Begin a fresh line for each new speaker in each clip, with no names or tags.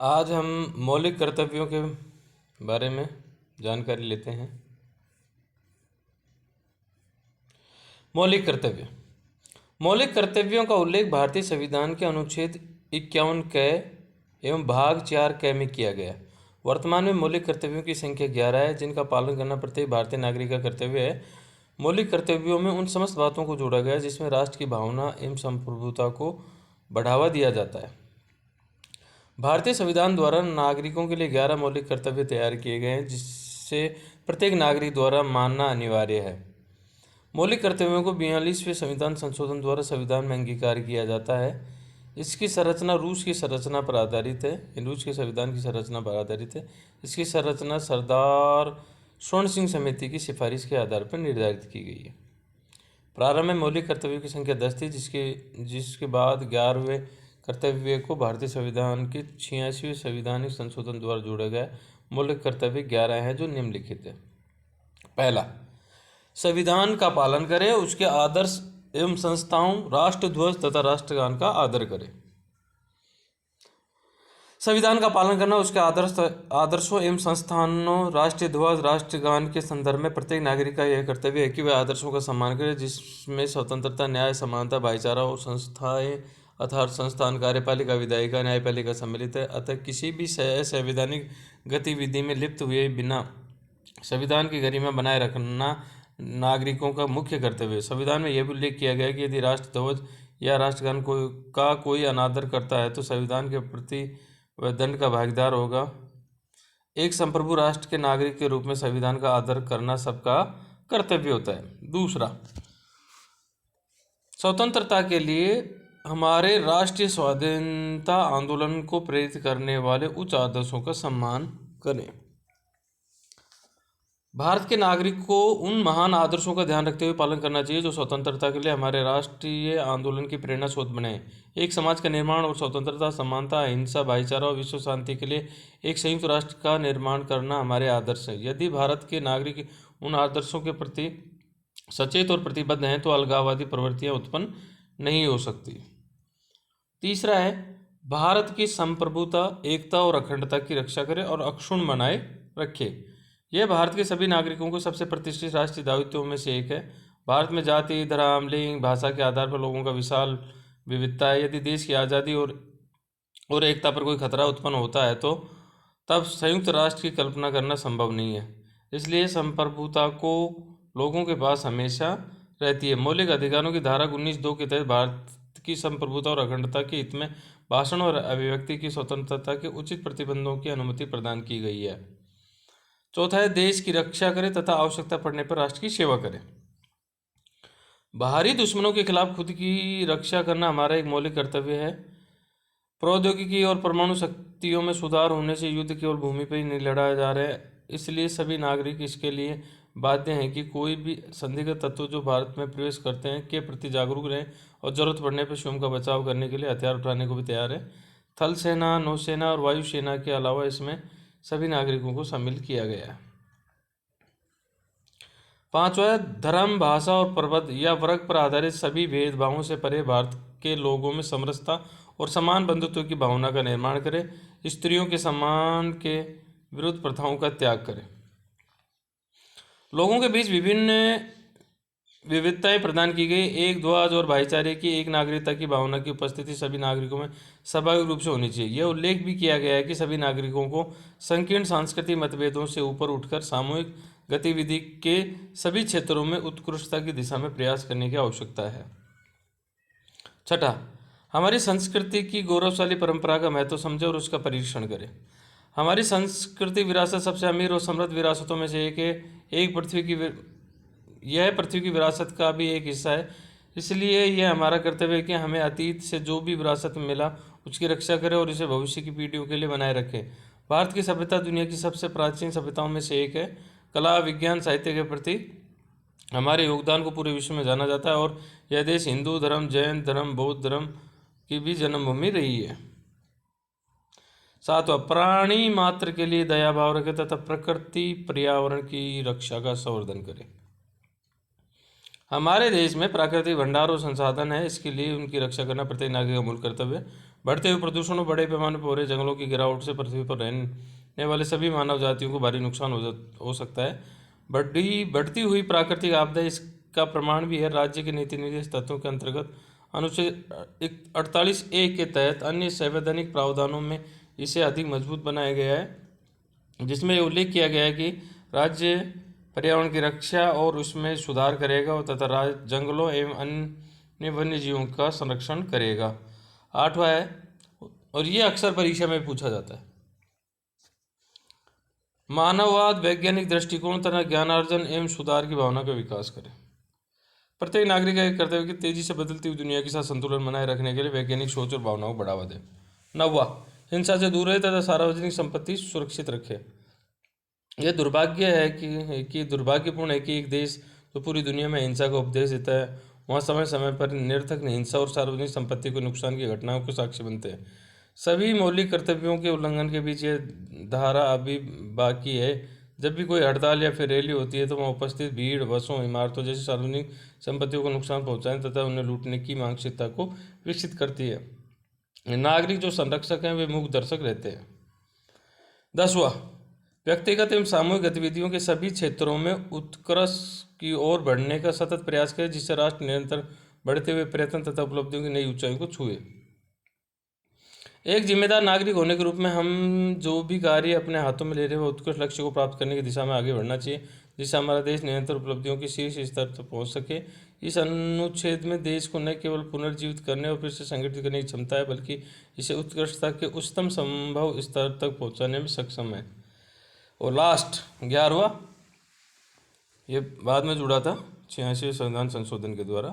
आज हम मौलिक कर्तव्यों के बारे में जानकारी लेते हैं। मौलिक कर्तव्य। मौलिक कर्तव्यों का उल्लेख भारतीय संविधान के अनुच्छेद 51 क एवं भाग 4 क में किया गया। वर्तमान में मौलिक कर्तव्यों की संख्या 11 है, जिनका पालन करना प्रत्येक भारतीय नागरिक का कर्तव्य है। मौलिक कर्तव्यों में उन समस्त बातों को जोड़ा गया है जिसमें राष्ट्र की भावना एवं संप्रभुता को बढ़ावा दिया जाता है। भारतीय संविधान द्वारा नागरिकों के लिए 11 मौलिक कर्तव्य तैयार किए गए हैं, जिससे प्रत्येक नागरिक द्वारा मानना अनिवार्य है। मौलिक कर्तव्यों को 42वें संविधान संशोधन द्वारा संविधान में अंगीकार किया जाता है। इसकी संरचना रूस की संरचना पर आधारित है। रूस के संविधान की संरचना पर आधारित है। इसकी संरचना सरदार स्वर्ण सिंह समिति की सिफारिश के आधार पर निर्धारित की गई है। प्रारंभ में मौलिक कर्तव्यों की संख्या 10 थी, जिसके बाद 11वें कर्तव्य को भारतीय संविधान के 86वें संविधानिक संशोधन द्वारा जोड़ा गया। मौलिक कर्तव्य 11 हैं जो निम्नलिखित है। पहला, संविधान का पालन करें, उसके आदर्श एवं संस्थाओं, राष्ट्रध्वज तथा राष्ट्रगान का आदर करें। संविधान का पालन करना, उसके आदर्शों एवं संस्थानों, राष्ट्रीय ध्वज, राष्ट्रगान के संदर्भ में प्रत्येक नागरिक का यह कर्तव्य है कि वह आदर्शों का सम्मान करे, जिसमें स्वतंत्रता, न्याय, समानता, भाईचारा और संस्थाएं अर्थात संस्थान, कार्यपालिका, विधायिका, न्यायपालिका सम्मिलित है। अतः किसी भी संवैधानिक गतिविधि में लिप्त हुए बिना संविधान की गरिमा बनाए रखना नागरिकों का मुख्य कर्तव्य है। संविधान में यह भी उल्लेख किया गया है कि यदि राष्ट्रध्वज या राष्ट्रगान का कोई अनादर करता है तो संविधान के प्रति वह दंड का भागीदार होगा। एक संप्रभु राष्ट्र के नागरिक के रूप में संविधान का आदर करना सबका कर्तव्य होता है। दूसरा, स्वतंत्रता के लिए हमारे राष्ट्रीय स्वाधीनता आंदोलन को प्रेरित करने वाले उच्च आदर्शों का सम्मान करें। भारत के नागरिक को उन महान आदर्शों का ध्यान रखते हुए पालन करना चाहिए जो स्वतंत्रता के लिए हमारे राष्ट्रीय आंदोलन की प्रेरणा स्रोत बने। एक समाज का निर्माण और स्वतंत्रता, समानता, अहिंसा, भाईचारा और विश्व शांति के लिए एक संयुक्त राष्ट्र का निर्माण करना हमारे आदर्श है। यदि भारत के नागरिक उन आदर्शों के प्रति सचेत और प्रतिबद्ध हैं तो अलगाववादी प्रवृत्तियां उत्पन्न नहीं हो सकती। तीसरा है, भारत की संप्रभुता, एकता और अखंडता की रक्षा करें और अक्षुण्ण बनाए रखे। यह भारत के सभी नागरिकों को सबसे प्रतिष्ठित राष्ट्रीय दायित्वों में से एक है। भारत में जाति, धर्म, लिंग, भाषा के आधार पर लोगों का विशाल विविधता है। यदि देश की आज़ादी और एकता पर कोई खतरा उत्पन्न होता है तो तब संयुक्त राष्ट्र की कल्पना करना संभव नहीं है। इसलिए संप्रभुता को लोगों के पास हमेशा रहती है। मौलिक अधिकारों की धारा 19(2) के तहत भारत की संप्रभुता और अखंडता के हित में भाषण और अभिव्यक्ति की स्वतंत्रता के उचित प्रतिबंधों की अनुमति प्रदान की गई है। चौथा है, देश की रक्षा करें तथा आवश्यकता पड़ने पर राष्ट्र की सेवा करें। बाहरी दुश्मनों के खिलाफ खुद की रक्षा करना हमारा एक मौलिक कर्तव्य है। प्रौद्योगिकी और परमाणु शक्तियों में सुधार होने से युद्ध केवल भूमि पर ही नहीं लड़ा जा रहा है। इसलिए सभी नागरिक इसके लिए बाध्य हैं कि कोई भी संदिग्ध तत्व जो भारत में प्रवेश करते हैं के प्रति जागरूक रहें और जरूरत पड़ने पर स्वयं का बचाव करने के लिए हथियार उठाने को भी तैयार है। थल सेना, नौसेना और वायुसेना के अलावा इसमें सभी नागरिकों को शामिल किया गया है। पांचवा, धर्म, भाषा और प्रबंध या वर्ग पर आधारित सभी भेदभावों से परे भारत के लोगों में समरसता और समान बंधुत्व की भावना का निर्माण करें। स्त्रियों के सम्मान के विरुद्ध प्रथाओं का त्याग करें। लोगों के बीच विभिन्न विविधताएं प्रदान की गई। एक ध्वज और भाईचारे की, एक नागरिकता की भावना की उपस्थिति सभी नागरिकों में स्वाभाविक रूप से होनी चाहिए। यह उल्लेख भी किया गया है कि सभी नागरिकों को संकीर्ण सांस्कृतिक मतभेदों से ऊपर उठकर सामूहिक गतिविधि के सभी क्षेत्रों में उत्कृष्टता की दिशा में प्रयास करने की आवश्यकता है। छठा, हमारी संस्कृति की गौरवशाली परंपरा का महत्व समझें और उसका परीक्षण करें। हमारी सांस्कृतिक विरासत सबसे अमीर और समृद्ध विरासतों में से एक है। यह पृथ्वी की विरासत का भी एक हिस्सा है। इसलिए यह हमारा कर्तव्य है कि हमें अतीत से जो भी विरासत मिला उसकी रक्षा करें और इसे भविष्य की पीढ़ियों के लिए बनाए रखें। भारत की सभ्यता दुनिया की सबसे प्राचीन सभ्यताओं में से एक है। कला, विज्ञान, साहित्य के प्रति हमारे योगदान को पूरे विश्व में जाना जाता है और यह देश हिंदू धर्म, जैन धर्म, बौद्ध धर्म की भी जन्मभूमि रही है। सातवां, प्राणी मात्र के लिए दया भाव रखें तथा प्रकृति पर्यावरण की रक्षा का संवर्धन करें। हमारे देश में प्राकृतिक भंडार और संसाधन है, इसके लिए उनकी रक्षा करना प्रत्येक नागरिक का मूल कर्तव्य है। बढ़ते हुए प्रदूषण और बड़े पैमाने पर हो रहे जंगलों की गिरावट से पृथ्वी पर रहने वाले सभी मानव जातियों को भारी नुकसान हो सकता है। बढ़ती हुई प्राकृतिक आपदा इसका प्रमाण भी है। राज्य के नीति निर्देश तत्वों के अंतर्गत अनुच्छेद 48A के तहत अन्य संवैधानिक प्रावधानों में इसे अधिक मजबूत बनाया गया है, जिसमें उल्लेख किया गया है कि राज्य पर्यावरण की रक्षा और उसमें सुधार करेगा और तथा राज्य जंगलों एवं अन्य वन्य जीवों का संरक्षण करेगा। 8वां है, और ये अक्सर परीक्षा में पूछा जाता है, मानववाद वैज्ञानिक दृष्टिकोण तथा ज्ञानार्जन एवं सुधार की भावना का विकास करे। प्रत्येक नागरिक का कर्तव्य है कि तेजी से बदलती हुई दुनिया के साथ संतुलन बनाए रखने के लिए वैज्ञानिक सोच और भावनाओं को बढ़ावा दे। 9वां, हिंसा से दूर रहे तथा सार्वजनिक संपत्ति सुरक्षित रखे। यह दुर्भाग्यपूर्ण है कि एक देश जो पूरी दुनिया में हिंसा का उपदेश देता है, वहाँ समय समय पर निरर्थक हिंसा और सार्वजनिक संपत्ति को नुकसान की घटनाओं के साक्षी बनते हैं। सभी मौलिक कर्तव्यों के उल्लंघन के बीच यह धारा अभी बाकी है। जब भी कोई हड़ताल या फिर रैली होती है तो वहाँ उपस्थित भीड़ बसों, इमारतों जैसी सार्वजनिक संपत्तियों को नुकसान पहुंचाने तथा उन्हें लूटने की मानसिकता को विकसित करती है। नागरिक जो संरक्षक हैं वे मूक दर्शक रहते हैं। 10वां, व्यक्तिगत एवं सामूहिक गतिविधियों के सभी क्षेत्रों में उत्कर्ष की ओर बढ़ने का सतत प्रयास करें, जिससे राष्ट्र निरंतर बढ़ते हुए प्रयत्न तथा उपलब्धियों की नई ऊंचाइयों को छुए। एक जिम्मेदार नागरिक होने के रूप में हम जो भी कार्य अपने हाथों में ले रहे हैं, उत्कृष्ट लक्ष्य को प्राप्त करने की दिशा में आगे बढ़ना चाहिए, जिससे हमारा देश निरंतर उपलब्धियों के शीर्ष स्तर तक पहुंच सके। इस अनुच्छेद में देश को न केवल पुनर्जीवित करने और फिर से संगठित करने की क्षमता है, बल्कि इसे उत्कृष्टता के उच्चतम संभव स्तर तक पहुंचाने में सक्षम है। और लास्ट 11वां, ये बाद में जुड़ा था 86वें संविधान संशोधन के द्वारा,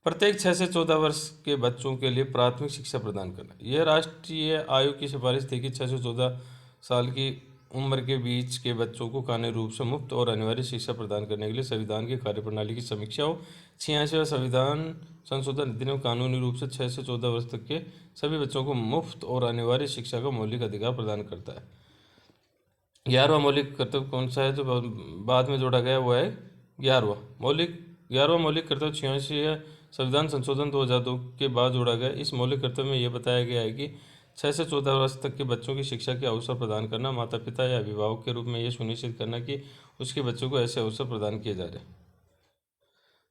प्रत्येक 6 से 14 वर्ष के बच्चों के लिए प्राथमिक शिक्षा प्रदान करना। यह राष्ट्रीय आयोग की सिफारिश थी कि 6 से 14 साल की उम्र के बीच के बच्चों को कानूनी रूप से मुफ्त और अनिवार्य शिक्षा प्रदान करने के लिए संविधान की कार्यप्रणाली की समीक्षा हो। 86वां संविधान संशोधन अधिनियम कानूनी रूप से 6 से 14 वर्ष तक के सभी बच्चों को मुफ्त और अनिवार्य शिक्षा का मौलिक अधिकार प्रदान करता है। 11वां मौलिक कर्तव्य कौन सा है जो बाद में जोड़ा गया, वो है 11वां मौलिक कर्तव्य 86 संविधान संशोधन 2002 के बाद जोड़ा गया। इस मौलिक कर्तव्य में यह बताया गया है कि 6 से 14 वर्ष तक के बच्चों की शिक्षा के अवसर प्रदान करना, माता पिता या अभिभावक के रूप में यह सुनिश्चित करना कि उसके बच्चों को ऐसे अवसर प्रदान किए जा रहे।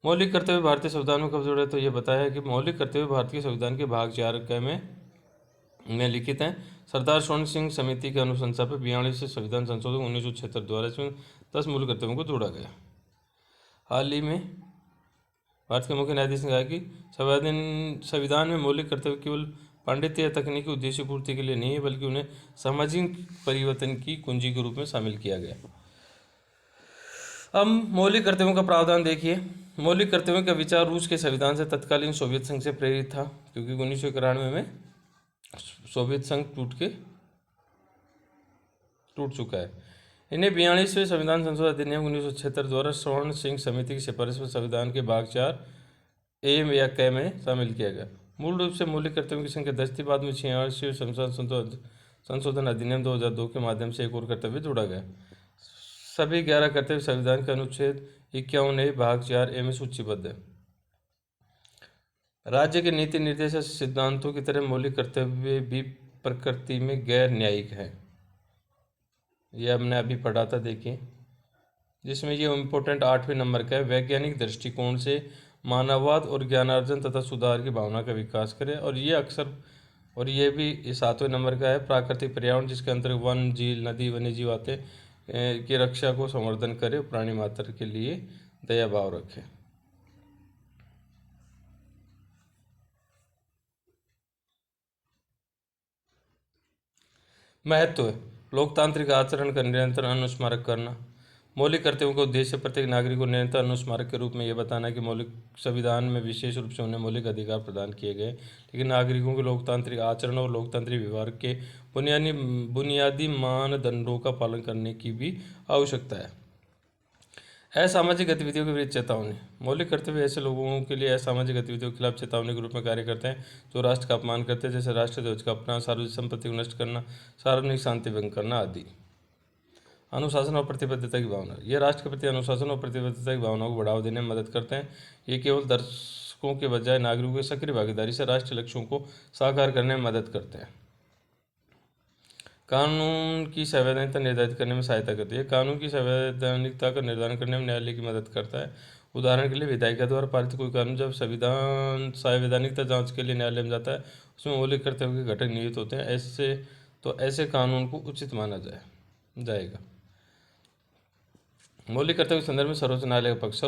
मौलिक कर्तव्य भारतीय संविधान में कब जोड़े, तो ये बताया है कि मौलिक कर्तव्य भारतीय संविधान के भाग 4 क में लिखित हैं। सरदार स्वर्ण सिंह समिति के अनुशंसा पर 42 संविधान संशोधन 1976 द्वारा इसमें 10 मूल कर्तव्यों को जोड़ा गया। हाल ही में भारत के मुख्य न्यायाधीश ने कहा कि संविधान में मौलिक कर्तव्य केवल पांडित्य या तकनीकी उद्देश्य पूर्ति के लिए नहीं है, बल्कि उन्हें सामाजिक परिवर्तन की कुंजी के रूप में शामिल किया गया। अब मौलिक कर्तव्यों का प्रावधान देखिए। मौलिक कर्तव्यों का विचार रूस के संविधान से तत्कालीन सोवियत संघ से प्रेरित था, क्योंकि 1991 में सोवियत संघ टूट चुका है। इन्हें 42वें संविधान संशोधन अधिनियम 1976 द्वारा स्वर्ण सिंह समिति की सिफारिश पर संविधान के भाग 4 ए या क में शामिल किया गया। मूल रूप से मौलिक कर्तव्यों की संख्या 10 थी। बाद में 86वें संशोधन अधिनियम 2002 के माध्यम से एक और कर्तव्य जोड़ा गया। सभी 11 कर्तव्य संविधान के अनुच्छेद 51A भाग 4A में सूचीबद्ध है। राज्य के नीति निर्देश सिद्धांतों की तरह मौलिक कर्तव्य भी प्रकृति में गैर न्यायिक है। यह हमने अभी पढ़ा था, देखिए, जिसमें ये इम्पोर्टेंट 8वें नंबर का है। वैज्ञानिक दृष्टिकोण से मानववाद और ज्ञानार्जन तथा सुधार की भावना का विकास करे। और ये भी 7वें नंबर का है। प्राकृतिक पर्यावरण, जिसके अंतर्गत वन, झील, नदी, वन्य जीव आते की रक्षा को संवर्धन करे, प्राणी मात्र के लिए दया भाव रखे। महत्व है लोकतांत्रिक आचरण का निरंतर अनुस्मारक करना। मौलिक कर्तव्यों का उद्देश्य प्रत्येक नागरिक को निरंतर अनुस्मारक के रूप में यह बताना है कि मौलिक संविधान में विशेष रूप से उन्हें मौलिक अधिकार प्रदान किए गए, लेकिन नागरिकों के लोकतांत्रिक आचरण और लोकतांत्रिक व्यवहार के बुनियादी मानदंडों का पालन करने की भी आवश्यकता है। असामाजिक गतिविधियों के विरुद्ध चेतावनी। मौलिक कर्तव्य ऐसे लोगों के लिए असामाजिक गतिविधियों के खिलाफ चेतावनी के रूप में कार्य करते हैं जो राष्ट्र का अपमान करते हैं, जैसे राष्ट्रध्वज का अपमान, सार्वजनिक संपत्ति को नष्ट करना, सार्वजनिक शांति भंग करना आदि। अनुशासन और प्रतिबद्धता की भावना। ये राष्ट्र के प्रति अनुशासन और प्रतिबद्धता की भावनाओं को बढ़ावा देने में मदद करते हैं। ये केवल दर्शकों के बजाय नागरिकों की सक्रिय भागीदारी से राष्ट्रीय लक्ष्यों को साकार करने में मदद करते हैं। कानून की संवैधानिकता निर्धारित करने में सहायता करती है। कानून की संवैधानिकता का निर्धारण करने में न्यायालय की मदद करता है। उदाहरण के लिए विधायिका द्वारा पारित कोई कानून जब संवैधानिकता जांच के लिए न्यायालय में जाता है, उसमें मौलिक कर्तव्य के घटक निहित होते हैं। ऐसे कानून को उचित माना जाएगा। मौलिक कर्तव्य के संदर्भ में सर्वोच्च न्यायालय का पक्ष।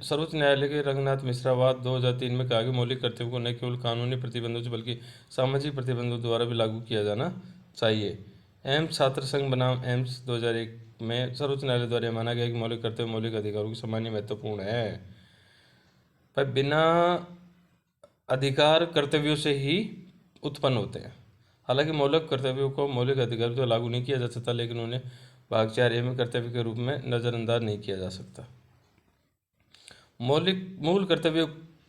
सर्वोच्च न्यायालय के रंगनाथ मिश्रावाद 2003 में कहा कि मौलिक कर्तव्यों को न केवल कानूनी प्रतिबंधों से बल्कि सामाजिक प्रतिबंधों द्वारा भी लागू किया जाना चाहिए। एम्स छात्र संघ बनाम एम्स 2001 में सर्वोच्च न्यायालय द्वारा माना गया कि मौलिक कर्तव्य मौलिक अधिकारों की सामान्य महत्वपूर्ण है, पर बिना अधिकार कर्तव्यों से ही उत्पन्न होते हैं। हालांकि मौलिक कर्तव्यों को मौलिक अधिकारों पर लागू नहीं किया जा सकता, लेकिन उन्हें भाग 4A में कर्तव्य के रूप में नज़रअंदाज नहीं किया जा सकता। मूल कर्तव्यों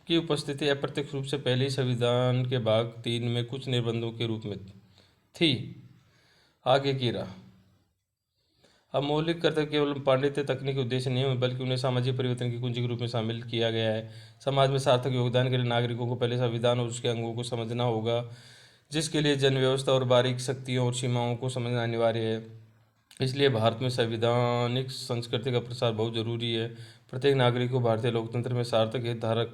की उपस्थिति अप्रत्यक्ष रूप से पहले ही संविधान के भाग 3 में कुछ निर्बंधों के रूप में थी। आगे की राह। अब मौलिक कर्तव्य केवल पांडित्य तकनीकी उद्देश्य नहीं है, बल्कि उन्हें सामाजिक परिवर्तन की कुंजी के रूप में शामिल किया गया है। समाज में सार्थक योगदान के लिए नागरिकों को पहले संविधान और उसके अंगों को समझना होगा, जिसके लिए जन व्यवस्था और बारीक शक्तियों और सीमाओं को समझना अनिवार्य है। इसलिए भारत में संवैधानिक संस्कृति का प्रसार बहुत जरूरी है। प्रत्येक नागरिक को भारतीय लोकतंत्र में सार्थक हितधारक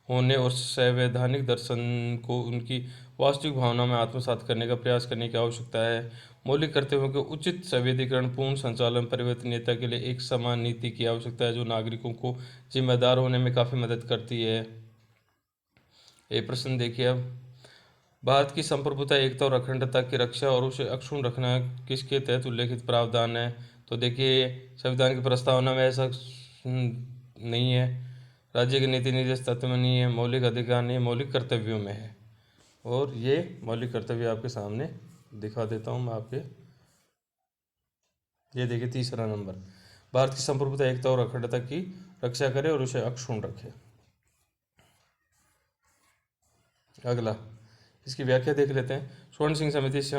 होने और संवैधानिक दर्शन को उनकी वास्तविक भावना में आत्मसात करने का प्रयास करने की आवश्यकता है। मौलिक कर्तव्यों के उचित संवेदीकरण, पूर्ण संचालन, परिवर्तनीयता के लिए एक समान नीति की आवश्यकता है जो नागरिकों को जिम्मेदार होने में काफ़ी मदद करती है। ये प्रश्न देखिए अब, भारत की संप्रभुता, एकता और अखंडता की रक्षा और उसे अक्षुण्ण रखना किसके तहत उल्लेखित प्रावधान है? तो देखिए, संविधान की प्रस्तावना में ऐसा नहीं है, राज्य के नीति निर्देश तत्व में नहीं है, मौलिक अधिकार नहीं, मौलिक कर्तव्यों में है। और ये मौलिक कर्तव्य आपके सामने दिखा देता हूँ मैं आपके। ये देखिए, तीसरा नंबर, भारत की संप्रभुता, एकता और अखंडता की रक्षा करे और उसे अक्षुण्ण रखे। अगला, इसकी व्याख्या देख लेते हैं। स्वर्ण सिंह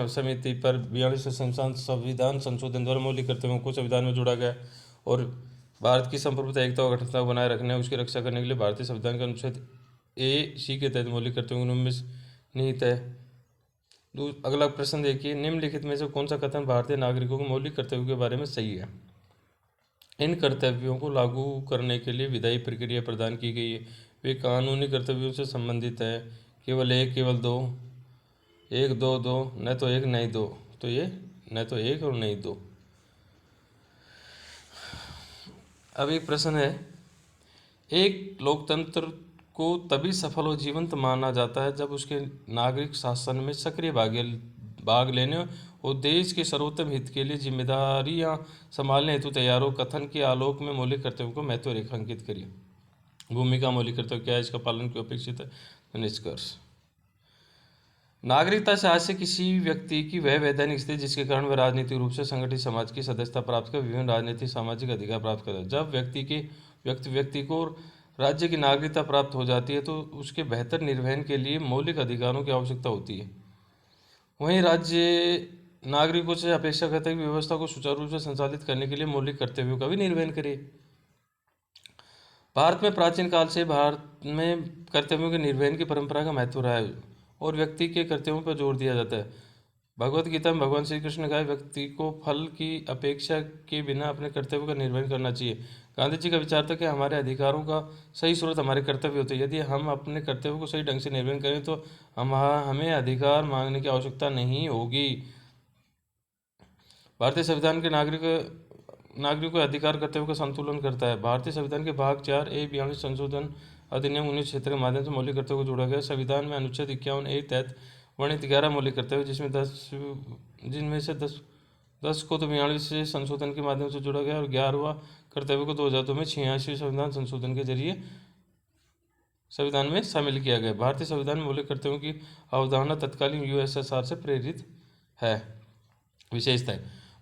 समिति पर 42वें संविधान संशोधन द्वारा मौलिक कर्तव्यों को संविधान में जोड़ा गया और भारत की संप्रभुता, एकता और अखंडता को बनाए रखने उसकी रक्षा करने के लिए भारतीय संविधान के अनुच्छेद A(c) के तहत मौलिक कर्तव्यों में निहित है। अगला प्रश्न देखिए, निम्नलिखित में से कौन सा कथन भारतीय नागरिकों के मौलिक कर्तव्यों के बारे में सही है? इन कर्तव्यों को लागू करने के लिए विधायी प्रक्रिया प्रदान की गई है। वे कानूनी कर्तव्यों से संबंधित है। केवल एक, केवल दो, एक, दो, दो, न तो एक नहीं दो। तो ये न तो एक और नहीं दो। अब एक प्रश्न है, एक लोकतंत्र को तभी सफल और जीवंत माना जाता है जब उसके नागरिक शासन में सक्रिय भाग लेने और देश के सर्वोत्तम हित के लिए जिम्मेदारियां संभालने हेतु तैयार हो। कथन के आलोक में मौलिक कर्तव्यों को महत्व रेखांकित करिए। भूमिका, मौलिक कर्तव्य क्या है, इसका पालन क्यों अपेक्षित है? निष्कर्ष, नागरिकता से आज से किसी व्यक्ति की वह वैधानिक स्थिति जिसके कारण वह राजनीतिक रूप से संगठित समाज की सदस्यता प्राप्त कर विभिन्न राजनीतिक सामाजिक अधिकार प्राप्त करता है। जब व्यक्ति को राज्य की नागरिकता प्राप्त हो जाती है तो उसके बेहतर निर्वहन के लिए मौलिक अधिकारों की आवश्यकता होती है। वहीं राज्य नागरिकों से अपेक्षा करता है कि व्यवस्था को सुचारू रूप से संचालित करने के लिए मौलिक कर्तव्यों का भी निर्वहन करे। भारत में प्राचीन काल से भारत में कर्तव्यों के निर्वहन की परंपरा का महत्व रहा है और व्यक्ति के कर्तव्यों पर जोर दिया जाता है। भगवत गीता में भगवान श्री कृष्ण ने कहा, व्यक्ति को फल की अपेक्षा के बिना अपने कर्तव्यों का निर्वहन करना चाहिए। गांधी जी का विचार था कि हमारे अधिकारों का सही स्रोत हमारे कर्तव्य होते हैं। यदि हम अपने कर्तव्यों को सही ढंग से निर्वहन करें तो हमें अधिकार मांगने की आवश्यकता नहीं होगी। भारतीय संविधान के नागरिकों के अधिकार कर्तव्यों का संतुलन करता है। भारतीय संविधान के भाग 4A 42 संशोधन अधिनियम 1976 के माध्यम से मौलिक कर्तव्यों को जोड़ा गया। संविधान में अनुच्छेद 51A तहत वर्णित 11 मौलिक कर्तव्य, जिनमें से 10 को तो 42 संशोधन के माध्यम से जोड़ा गया और 11वां कर्तव्य को 2002 में 86वें संविधान संशोधन के जरिए संविधान में शामिल किया गया। भारतीय संविधान में मौलिक कर्तव्यों की अवधारणा तत्कालीन USSR से प्रेरित है। विशेषताएं,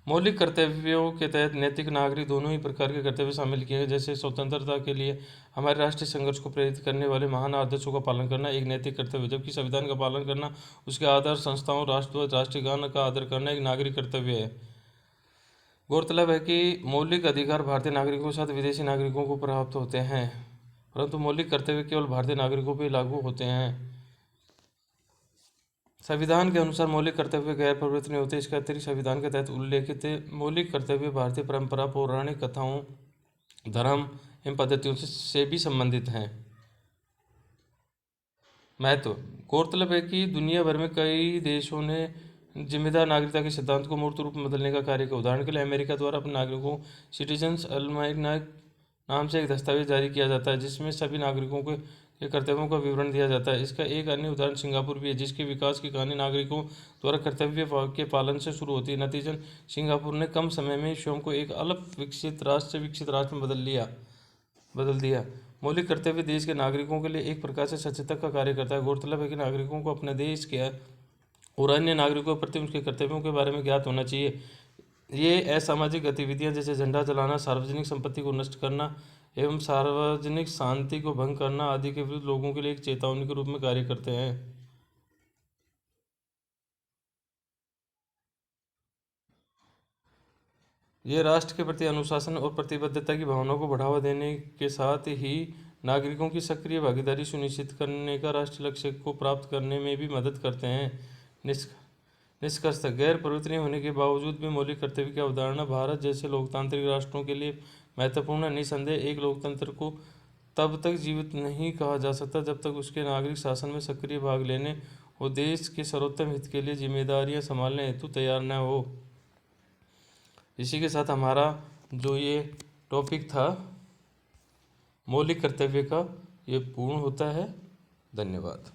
मौलिक कर्तव्यों के तहत नैतिक, नागरिक दोनों ही प्रकार के कर्तव्य शामिल किए गए। जैसे स्वतंत्रता के लिए हमारे राष्ट्रीय संघर्ष को प्रेरित करने वाले महान आदर्शों का पालन करना एक नैतिक कर्तव्य, जबकि संविधान का पालन करना, उसके आदर्श संस्थाओं, राष्ट्रध्वज, राष्ट्रीय गान का आदर करना एक नागरिक कर्तव्य है। गौरतलब है कि मौलिक अधिकार भारतीय नागरिकों के साथ विदेशी नागरिकों को प्राप्त होते हैं। परंतु मौलिक कर्तव्य केवल भारतीय नागरिकों पर लागू होते हैं। संविधान के अनुसार मौलिक कर्तव्य गैर परिवर्तनीय होते हैं। इसके अतिरिक्त संविधान के तहत उल्लेखित मौलिक कर्तव्य भारतीय परंपरा, पौराणिक कथाओं, धर्म एवं पद्धतियों से भी संबंधित हैं। महत्व। गौरतलब है कि दुनिया भर में कई देशों ने जिम्मेदार नागरिकता के सिद्धांत को मूर्त रूप में बदलने का कार्य किया। उदाहरण के लिए अमेरिका द्वारा अपने नागरिकों सिटीजन्स अलमाइक नाम से एक दस्तावेज जारी किया जाता है, जिसमें सभी नागरिकों के कर्तव्यों का विवरण दिया जाता है। इसका एक अन्य उदाहरण सिंगापुर भी है, जिसके विकास की कहानी नागरिकों द्वारा कर्तव्य के पालन से शुरू होती है। नतीजन सिंगापुर ने कम समय में स्वयं को एक अलग विकसित राष्ट्र में बदल दिया। मौलिक कर्तव्य देश के नागरिकों के लिए एक प्रकार से सचेतक का कार्य करता है। गौरतलब है कि नागरिकों को अपने देश के और अन्य नागरिकों के प्रति उनके कर्तव्यों के बारे में ज्ञात होना चाहिए। ये असामाजिक गतिविधियां जैसे झंडा जलाना, सार्वजनिक संपत्ति को नष्ट करना एवं सार्वजनिक शांति को भंग करना आदि के विरुद्ध लोगों के लिए एक चेतावनी के रूप में कार्य करते हैं। ये राष्ट्र के प्रति अनुशासन और प्रतिबद्धता की भावना को बढ़ावा देने के साथ ही नागरिकों की सक्रिय भागीदारी सुनिश्चित करने का राष्ट्रीय लक्ष्य को प्राप्त करने में भी मदद करते हैं। निष्कर्षतः गैर परिवर्तनीय होने के बावजूद भी मौलिक कर्तव्य की अवधारणा भारत जैसे लोकतांत्रिक राष्ट्रों के लिए महत्वपूर्ण है। निसंदेह एक लोकतंत्र को तब तक जीवित नहीं कहा जा सकता जब तक उसके नागरिक शासन में सक्रिय भाग लेने और देश के सर्वोत्तम हित के लिए जिम्मेदारियां संभालने हेतु तैयार न हो। इसी के साथ हमारा जो ये टॉपिक था मौलिक कर्तव्य का, ये पूर्ण होता है। धन्यवाद।